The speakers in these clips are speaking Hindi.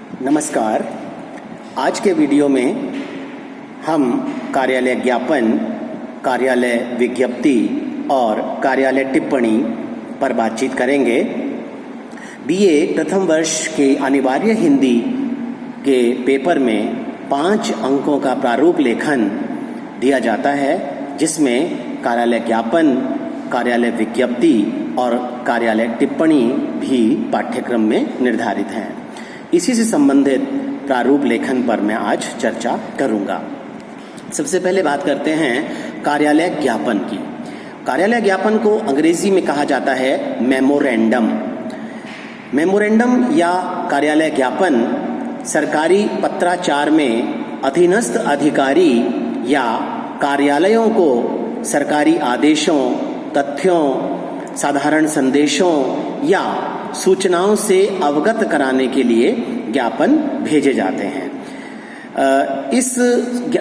नमस्कार। आज के वीडियो में हम कार्यालय ज्ञापन, कार्यालय विज्ञप्ति और कार्यालय टिप्पणी पर बातचीत करेंगे। बीए प्रथम वर्ष के अनिवार्य हिंदी के पेपर में 5 अंकों का प्रारूप लेखन दिया जाता है, जिसमें कार्यालय ज्ञापन, कार्यालय विज्ञप्ति और कार्यालय टिप्पणी भी पाठ्यक्रम में निर्धारित हैं। इसी से संबंधित प्रारूप लेखन पर मैं आज चर्चा करूंगा। सबसे पहले बात करते हैं कार्यालय ज्ञापन की। कार्यालय ज्ञापन को अंग्रेजी में कहा जाता है मेमोरेंडम। मेमोरेंडम या कार्यालय ज्ञापन सरकारी पत्राचार में अधीनस्थ अधिकारी या कार्यालयों को सरकारी आदेशों, तथ्यों, साधारण संदेशों या सूचनाओं से अवगत कराने के लिए ज्ञापन भेजे जाते हैं। इस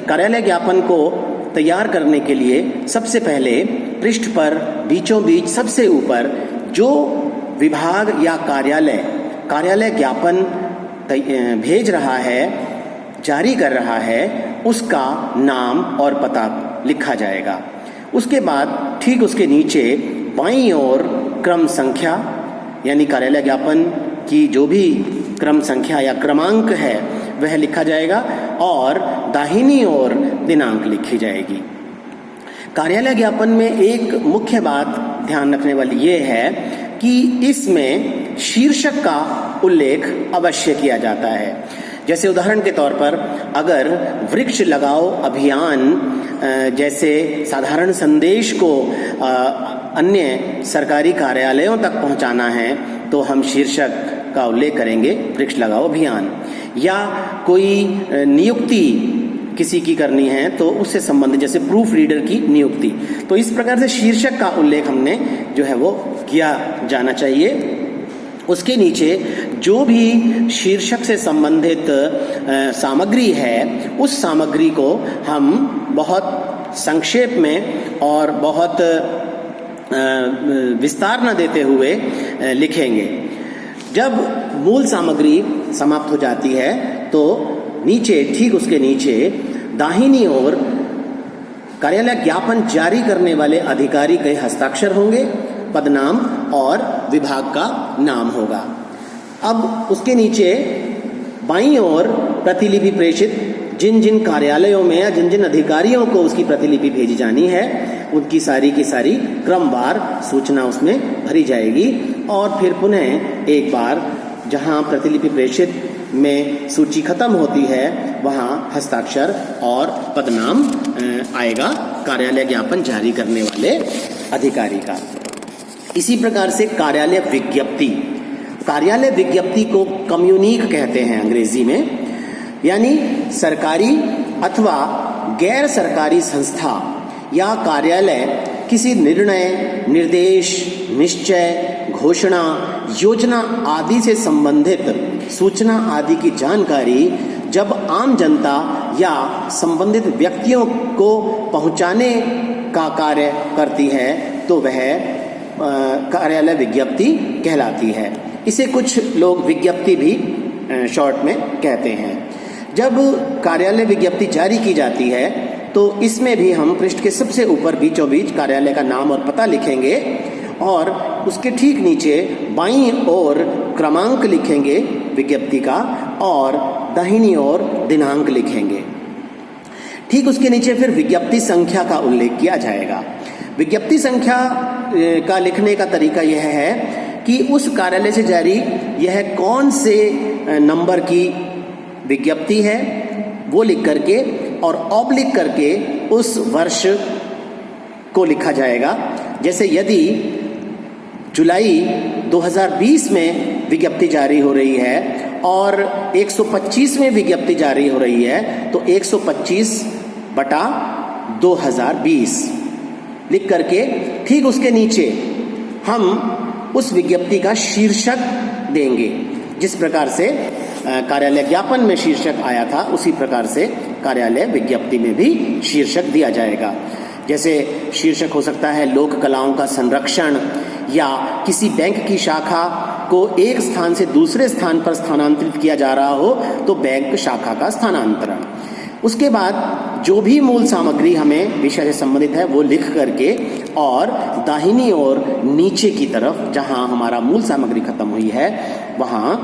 कार्यालय ज्ञापन को तैयार करने के लिए सबसे पहले पृष्ठ पर बीचों बीच सबसे ऊपर जो विभाग या कार्यालय ज्ञापन भेज रहा है, जारी कर रहा है, उसका नाम और पता लिखा जाएगा। उसके बाद ठीक उसके नीचे बाईं ओर क्रम संख्या, यानी कार्यालय ज्ञापन की जो भी क्रम संख्या या क्रमांक है वह लिखा जाएगा और दाहिनी ओर दिनांक लिखी जाएगी। कार्यालय ज्ञापन में एक मुख्य बात ध्यान रखने वाली ये है कि इसमें शीर्षक का उल्लेख अवश्य किया जाता है। जैसे उदाहरण के तौर पर अगर वृक्ष लगाओ अभियान जैसे साधारण संदेश को अन्य सरकारी कार्यालयों तक पहुंचाना है तो हम शीर्षक का उल्लेख करेंगे वृक्ष लगाओ अभियान। या कोई नियुक्ति किसी की करनी है तो उससे संबंधित जैसे प्रूफ रीडर की नियुक्ति, तो इस प्रकार से शीर्षक का उल्लेख हमने जो है वो किया जाना चाहिए। उसके नीचे जो भी शीर्षक से संबंधित सामग्री है उस सामग्री को हम बहुत संक्षेप में और बहुत विस्तार न देते हुए लिखेंगे। जब मूल सामग्री समाप्त हो जाती है तो नीचे ठीक उसके नीचे दाहिनी ओर कार्यालय ज्ञापन जारी करने वाले अधिकारी के हस्ताक्षर होंगे, पदनाम और विभाग का नाम होगा। अब उसके नीचे बाईं ओर प्रतिलिपि प्रेषित जिन जिन कार्यालयों में या जिन जिन अधिकारियों को उसकी प्रतिलिपि भेजी जानी है उनकी सारी की सारी क्रमवार सूचना उसमें भरी जाएगी और फिर पुनः एक बार जहां प्रतिलिपि प्रेषित में सूची खत्म होती है वहां हस्ताक्षर और पदनाम आएगा कार्यालय ज्ञापन जारी करने वाले अधिकारी का। इसी प्रकार से कार्यालय विज्ञप्ति को कम्युनिक कहते हैं अंग्रेजी में, यानी सरकारी अथवा गैर सरकारी संस्था या कार्यालय किसी निर्णय, निर्देश, निश्चय, घोषणा, योजना आदि से संबंधित सूचना आदि की जानकारी जब आम जनता या संबंधित व्यक्तियों को पहुंचाने का कार्य करती है तो वह कार्यालय विज्ञप्ति कहलाती है। इसे कुछ लोग विज्ञप्ति भी शॉर्ट में कहते हैं। जब कार्यालय विज्ञप्ति जारी की जाती है तो इसमें भी हम पृष्ठ के सबसे ऊपर बीचों बीच कार्यालय का नाम और पता लिखेंगे और उसके ठीक नीचे बाईं ओर क्रमांक लिखेंगे विज्ञप्ति का और दाहिनी ओर दिनांक लिखेंगे। ठीक उसके नीचे फिर विज्ञप्ति संख्या का उल्लेख किया जाएगा। विज्ञप्ति संख्या का लिखने का तरीका यह है कि उस कार्यालय से जारी यह कौन से नंबर की विज्ञप्ति है वो लिख करके और ऑब्लिक करके उस वर्ष को लिखा जाएगा। जैसे यदि जुलाई 2020 में विज्ञप्ति जारी हो रही है और 125 में विज्ञप्ति जारी हो रही है तो 125/2020 लिख करके ठीक उसके नीचे हम उस विज्ञप्ति का शीर्षक देंगे। जिस प्रकार से कार्यालय ज्ञापन में शीर्षक आया था उसी प्रकार से कार्यालय विज्ञप्ति में भी शीर्षक दिया जाएगा। जैसे शीर्षक हो सकता है लोक कलाओं का संरक्षण, या किसी बैंक की शाखा को एक स्थान से दूसरे स्थान पर स्थानांतरित किया जा रहा हो तो बैंक शाखा का स्थानांतरण। उसके बाद जो भी मूल सामग्री हमें विषय से संबंधित है वो लिख करके और दाहिनी ओर नीचे की तरफ जहां हमारा मूल सामग्री खत्म हुई है वहां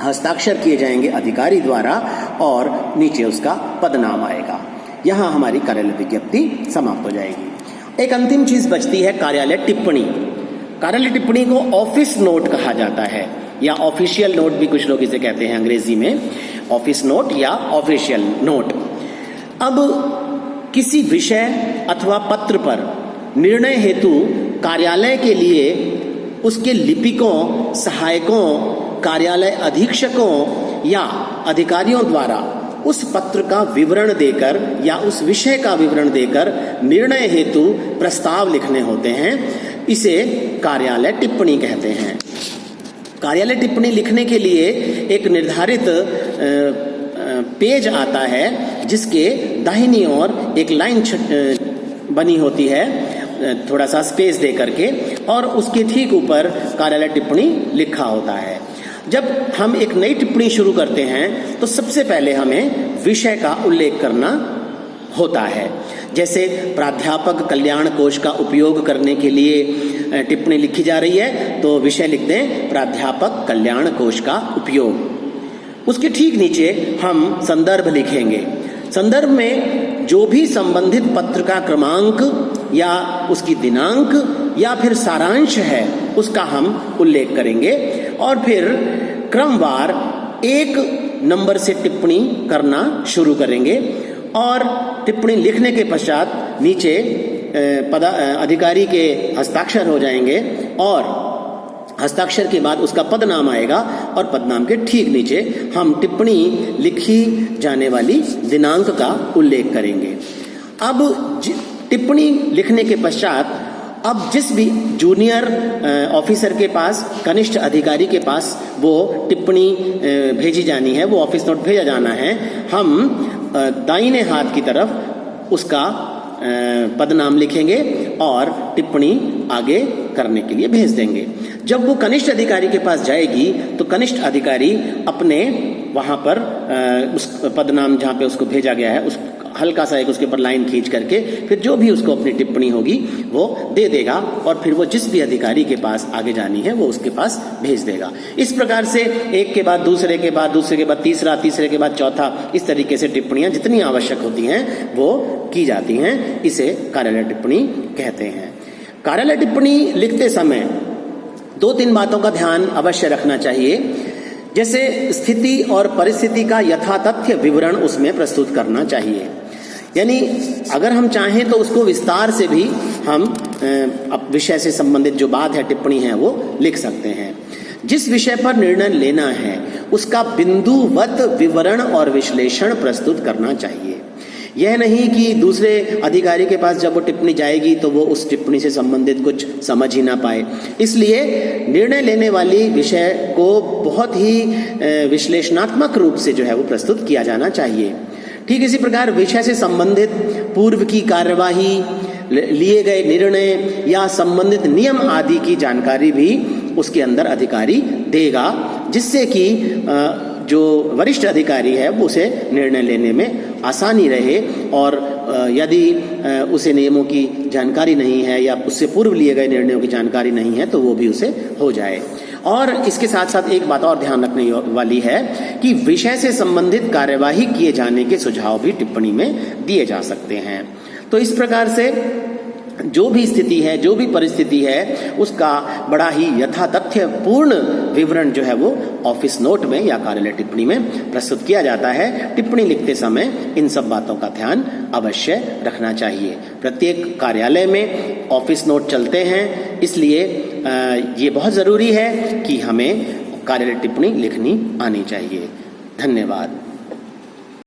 हस्ताक्षर किए जाएंगे अधिकारी द्वारा और नीचे उसका पदनाम आएगा। यहाँ हमारी कार्यालय विज्ञप्ति समाप्त हो जाएगी। एक अंतिम चीज बचती है कार्यालय टिप्पणी। कार्यालय टिप्पणी को ऑफिस नोट कहा जाता है या ऑफिशियल नोट भी कुछ लोग इसे कहते हैं अंग्रेजी में, ऑफिस नोट या ऑफिशियल नोट। अब किसी विषय अथवा पत्र पर निर्णय हेतु कार्यालय के लिए उसके लिपिकों, सहायकों, कार्यालय अधीक्षकों या अधिकारियों द्वारा उस पत्र का विवरण देकर या उस विषय का विवरण देकर निर्णय हेतु प्रस्ताव लिखने होते हैं। इसे कार्यालय टिप्पणी कहते हैं। कार्यालय टिप्पणी लिखने के लिए एक निर्धारित पेज आता है जिसके दाहिनी ओर एक लाइन बनी होती है थोड़ा सा स्पेस दे करके और उसके ठीक ऊपर कार्यालय टिप्पणी लिखा होता है। जब हम एक नई टिप्पणी शुरू करते हैं तो सबसे पहले हमें विषय का उल्लेख करना होता है। जैसे प्राध्यापक कल्याण कोष का उपयोग करने के लिए टिप्पणी लिखी जा रही है तो विषय लिख दें प्राध्यापक कल्याण कोष का उपयोग। उसके ठीक नीचे हम संदर्भ लिखेंगे। संदर्भ में जो भी संबंधित पत्र का क्रमांक या उसकी दिनांक या फिर सारांश है उसका हम उल्लेख करेंगे और फिर क्रमवार एक नंबर से टिप्पणी करना शुरू करेंगे और टिप्पणी लिखने के पश्चात नीचे अधिकारी के हस्ताक्षर हो जाएंगे और हस्ताक्षर के बाद उसका पदनाम आएगा और पदनाम के ठीक नीचे हम टिप्पणी लिखी जाने वाली दिनांक का उल्लेख करेंगे। अब टिप्पणी लिखने के पश्चात अब जिस भी जूनियर ऑफिसर के पास, कनिष्ठ अधिकारी के पास वो टिप्पणी भेजी जानी है, वो ऑफिस नोट भेजा जाना है, हम दाहिने हाथ की तरफ उसका पदनाम लिखेंगे और टिप्पणी आगे करने के लिए भेज देंगे। जब वो कनिष्ठ अधिकारी के पास जाएगी तो कनिष्ठ अधिकारी अपने वहां पर उस पदनाम जहां पे उसको भेजा गया है उस हल्का सा एक उसके ऊपर लाइन खींच करके फिर जो भी उसको अपनी टिप्पणी होगी वो दे देगा और फिर वो जिस भी अधिकारी के पास आगे जानी है वो उसके पास भेज देगा। इस प्रकार से एक के बाद दूसरे के बाद दूसरे के बाद तीसरा, तीसरे के बाद चौथा, इस तरीके से टिप्पणियां जितनी आवश्यक होती हैं वो की जाती हैं। इसे कार्यालय टिप्पणी कहते हैं। कार्यालय टिप्पणी लिखते समय 2-3 बातों का ध्यान अवश्य रखना चाहिए। जैसे स्थिति और परिस्थिति का यथातथ्य विवरण उसमें प्रस्तुत करना चाहिए। यानी अगर हम चाहें तो उसको विस्तार से भी हम विषय से संबंधित जो बात है, टिप्पणी है, वो लिख सकते हैं। जिस विषय पर निर्णय लेना है उसका बिंदुवत विवरण और विश्लेषण प्रस्तुत करना चाहिए। यह नहीं कि दूसरे अधिकारी के पास जब वो टिप्पणी जाएगी तो वो उस टिप्पणी से संबंधित कुछ समझ ही ना पाए। इसलिए निर्णय लेने वाली विषय को बहुत ही विश्लेषणात्मक रूप से जो है वो प्रस्तुत किया जाना चाहिए। ठीक इसी प्रकार विषय से संबंधित पूर्व की कार्यवाही, लिए गए निर्णय या संबंधित नियम आदि की जानकारी भी उसके अंदर अधिकारी देगा, जिससे कि जो वरिष्ठ अधिकारी है वो उसे निर्णय लेने में आसानी रहे और यदि उसे नियमों की जानकारी नहीं है या उससे पूर्व लिए गए निर्णयों की जानकारी नहीं है तो वो भी उसे हो जाए। और इसके साथ साथ एक बात और ध्यान रखने वाली है कि विषय से संबंधित कार्यवाही किए जाने के सुझाव भी टिप्पणी में दिए जा सकते हैं। तो इस प्रकार से जो भी स्थिति है, जो भी परिस्थिति है, उसका बड़ा ही यथातथ्य पूर्ण विवरण जो है वो ऑफिस नोट में या कार्यालय टिप्पणी में प्रस्तुत किया जाता है। टिप्पणी लिखते समय इन सब बातों का ध्यान अवश्य रखना चाहिए। प्रत्येक कार्यालय में ऑफिस नोट चलते हैं, इसलिए ये बहुत जरूरी है कि हमें कार्यालय टिप्पणी लिखनी आनी चाहिए। धन्यवाद।